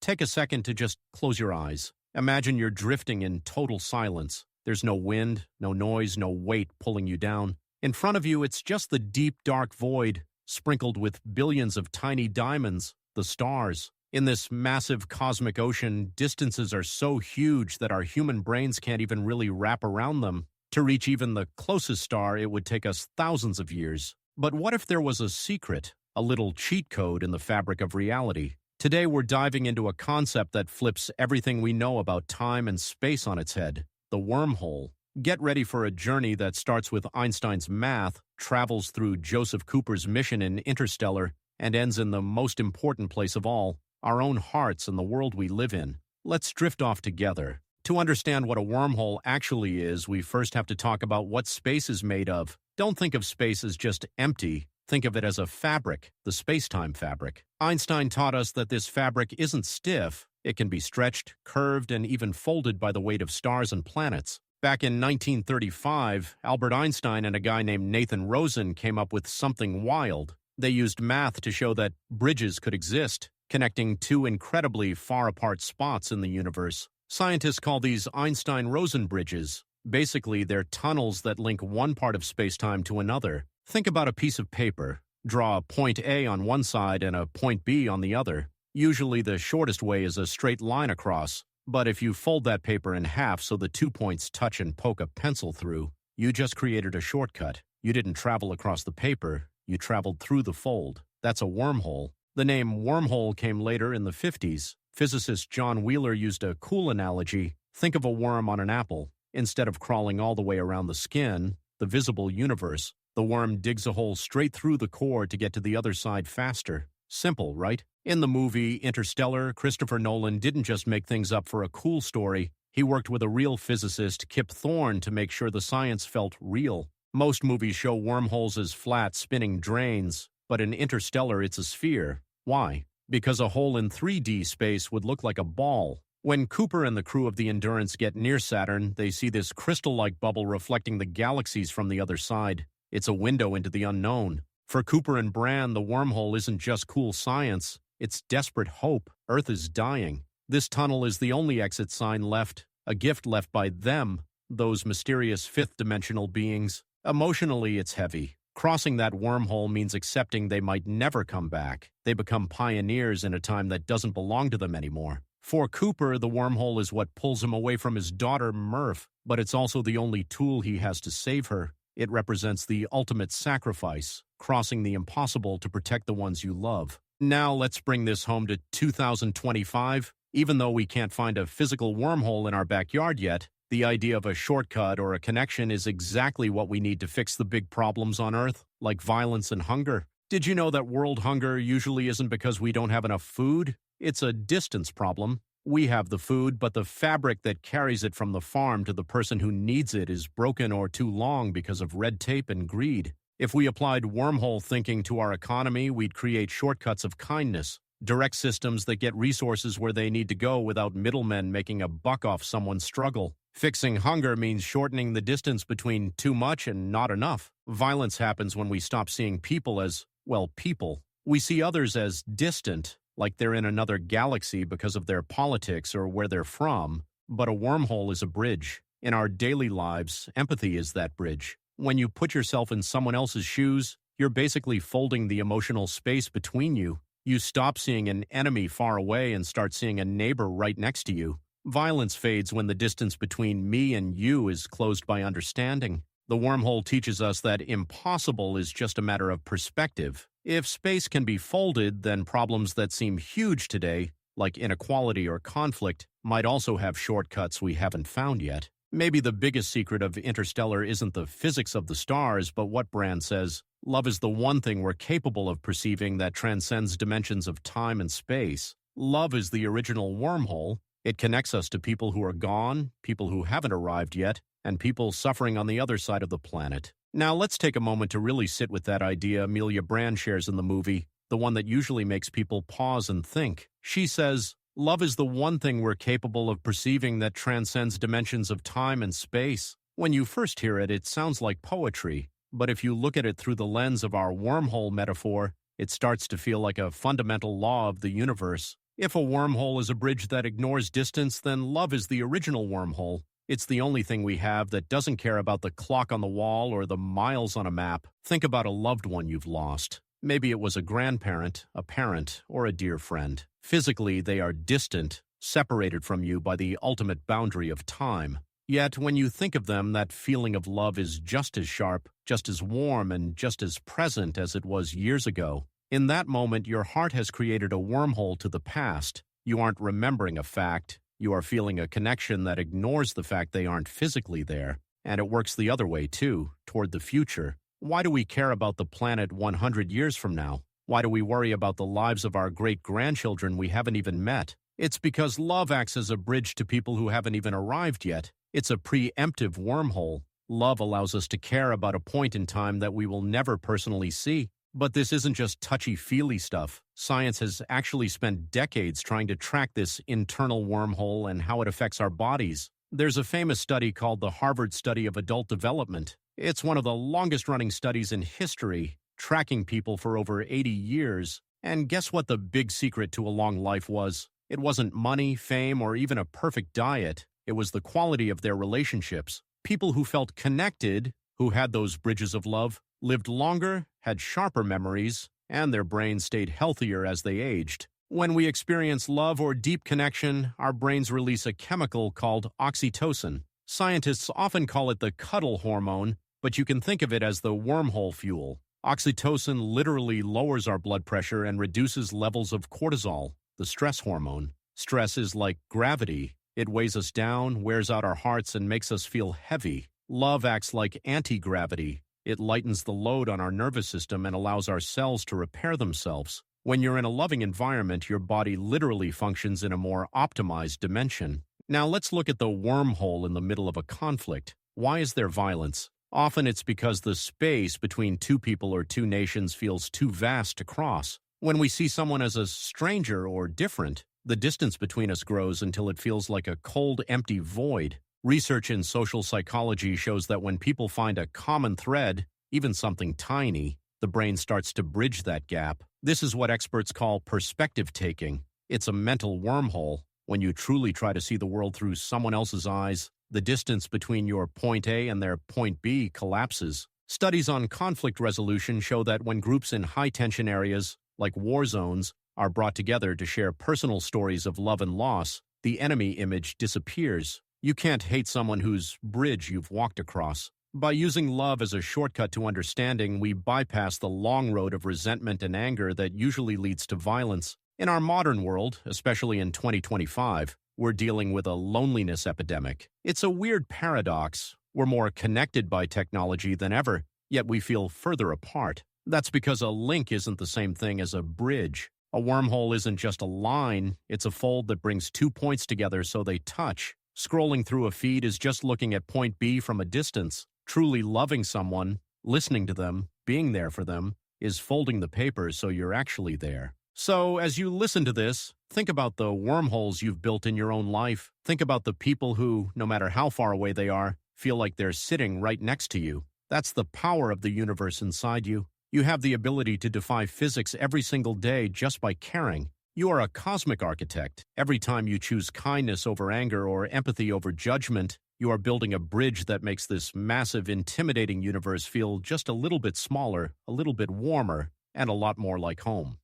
Take a second to just close your eyes. Imagine you're drifting in total silence. There's no wind, no noise, no weight pulling you down. In front of you, it's just the deep, dark void, sprinkled with billions of tiny diamonds, the stars. In this massive cosmic ocean, distances are so huge that our human brains can't even really wrap around them. To reach even the closest star, it would take us thousands of years. But what if there was a secret, a little cheat code in the fabric of reality? Today we're diving into a concept that flips everything we know about time and space on its head, the wormhole. Get ready for a journey that starts with Einstein's math, travels through Joseph Cooper's mission in Interstellar, and ends in the most important place of all, our own hearts and the world we live in. Let's drift off together. To understand what a wormhole actually is, we first have to talk about what space is made of. Don't think of space as just empty. Think of it as a fabric, the space-time fabric. Einstein taught us that this fabric isn't stiff. It can be stretched, curved, and even folded by the weight of stars and planets. Back in 1935, Albert Einstein and a guy named Nathan Rosen came up with something wild. They used math to show that bridges could exist, connecting two incredibly far-apart spots in the universe. Scientists call these Einstein-Rosen bridges. Basically, they're tunnels that link one part of space-time to another. Think about a piece of paper. Draw a point A on one side and a point B on the other. Usually the shortest way is a straight line across, but if you fold that paper in half so the 2 points touch and poke a pencil through, you just created a shortcut. You didn't travel across the paper, you traveled through the fold. That's a wormhole. The name wormhole came later in the 50s. Physicist John Wheeler used a cool analogy. Think of a worm on an apple. Instead of crawling all the way around the skin, the visible universe, the worm digs a hole straight through the core to get to the other side faster. Simple, right? In the movie Interstellar, Christopher Nolan didn't just make things up for a cool story. He worked with a real physicist, Kip Thorne, to make sure the science felt real. Most movies show wormholes as flat, spinning drains, but in Interstellar it's a sphere. Why? Because a hole in 3D space would look like a ball. When Cooper and the crew of the Endurance get near Saturn, they see this crystal-like bubble reflecting the galaxies from the other side. It's a window into the unknown. For Cooper and Brand, the wormhole isn't just cool science, it's desperate hope. Earth is dying. This tunnel is the only exit sign left, a gift left by them, those mysterious fifth-dimensional beings. Emotionally, it's heavy. Crossing that wormhole means accepting they might never come back. They become pioneers in a time that doesn't belong to them anymore. For Cooper, the wormhole is what pulls him away from his daughter, Murph, but it's also the only tool he has to save her. It represents the ultimate sacrifice, crossing the impossible to protect the ones you love. Now let's bring this home to 2025. Even though we can't find a physical wormhole in our backyard yet, the idea of a shortcut or a connection is exactly what we need to fix the big problems on Earth, like violence and hunger. Did you know that world hunger usually isn't because we don't have enough food? It's a distance problem. We have the food, but the fabric that carries it from the farm to the person who needs it is broken or too long because of red tape and greed. If we applied wormhole thinking to our economy, we'd create shortcuts of kindness, direct systems that get resources where they need to go without middlemen making a buck off someone's struggle. Fixing hunger means shortening the distance between too much and not enough. Violence happens when we stop seeing people as, well, people. We see others as distant, like they're in another galaxy because of their politics or where they're from. But a wormhole is a bridge. In our daily lives, empathy is that bridge. When you put yourself in someone else's shoes, you're basically folding the emotional space between you. You stop seeing an enemy far away and start seeing a neighbor right next to you. Violence fades when the distance between me and you is closed by understanding. The wormhole teaches us that impossible is just a matter of perspective. If space can be folded, then problems that seem huge today, like inequality or conflict, might also have shortcuts we haven't found yet. Maybe the biggest secret of Interstellar isn't the physics of the stars, but what Brand says. Love is the one thing we're capable of perceiving that transcends dimensions of time and space. Love is the original wormhole. It connects us to people who are gone, people who haven't arrived yet, and people suffering on the other side of the planet. Now let's take a moment to really sit with that idea Amelia Brand shares in the movie, the one that usually makes people pause and think. She says, "Love is the one thing we're capable of perceiving that transcends dimensions of time and space." When you first hear it, it sounds like poetry, but if you look at it through the lens of our wormhole metaphor, it starts to feel like a fundamental law of the universe. If a wormhole is a bridge that ignores distance, then love is the original wormhole. It's the only thing we have that doesn't care about the clock on the wall or the miles on a map. Think about a loved one you've lost. Maybe it was a grandparent, a parent, or a dear friend. Physically, they are distant, separated from you by the ultimate boundary of time. Yet, when you think of them, that feeling of love is just as sharp, just as warm, and just as present as it was years ago. In that moment, your heart has created a wormhole to the past. You aren't remembering a fact. You are feeling a connection that ignores the fact they aren't physically there. And it works the other way, too, toward the future. Why do we care about the planet 100 years from now? Why do we worry about the lives of our great-grandchildren we haven't even met? It's because love acts as a bridge to people who haven't even arrived yet. It's a preemptive wormhole. Love allows us to care about a point in time that we will never personally see. But this isn't just touchy-feely stuff. Science has actually spent decades trying to track this internal wormhole and how it affects our bodies. There's a famous study called the Harvard Study of Adult Development. It's one of the longest-running studies in history, tracking people for over 80 years. And guess what the big secret to a long life was? It wasn't money, fame, or even a perfect diet. It was the quality of their relationships. People who felt connected, who had those bridges of love, lived longer, had sharper memories, and their brains stayed healthier as they aged. When we experience love or deep connection, our brains release a chemical called oxytocin. Scientists often call it the cuddle hormone, but you can think of it as the wormhole fuel. Oxytocin literally lowers our blood pressure and reduces levels of cortisol, the stress hormone. Stress is like gravity. It weighs us down, wears out our hearts, and makes us feel heavy. Love acts like anti-gravity. It lightens the load on our nervous system and allows our cells to repair themselves. When you're in a loving environment, your body literally functions in a more optimized dimension. Now let's look at the wormhole in the middle of a conflict. Why is there violence? Often it's because the space between two people or two nations feels too vast to cross. When we see someone as a stranger or different, the distance between us grows until it feels like a cold, empty void. Research in social psychology shows that when people find a common thread, even something tiny, the brain starts to bridge that gap. This is what experts call perspective taking. It's a mental wormhole. When you truly try to see the world through someone else's eyes, the distance between your point A and their point B collapses. Studies on conflict resolution show that when groups in high-tension areas, like war zones, are brought together to share personal stories of love and loss, the enemy image disappears. You can't hate someone whose bridge you've walked across. By using love as a shortcut to understanding, we bypass the long road of resentment and anger that usually leads to violence. In our modern world, especially in 2025, we're dealing with a loneliness epidemic. It's a weird paradox. We're more connected by technology than ever, yet we feel further apart. That's because a link isn't the same thing as a bridge. A wormhole isn't just a line, it's a fold that brings 2 points together so they touch. Scrolling through a feed is just looking at point B from a distance. Truly loving someone, listening to them, being there for them, is folding the paper so you're actually there. So, as you listen to this, think about the wormholes you've built in your own life. Think about the people who, no matter how far away they are, feel like they're sitting right next to you. That's the power of the universe inside you. You have the ability to defy physics every single day just by caring. You are a cosmic architect. Every time you choose kindness over anger or empathy over judgment, you are building a bridge that makes this massive, intimidating universe feel just a little bit smaller, a little bit warmer, and a lot more like home.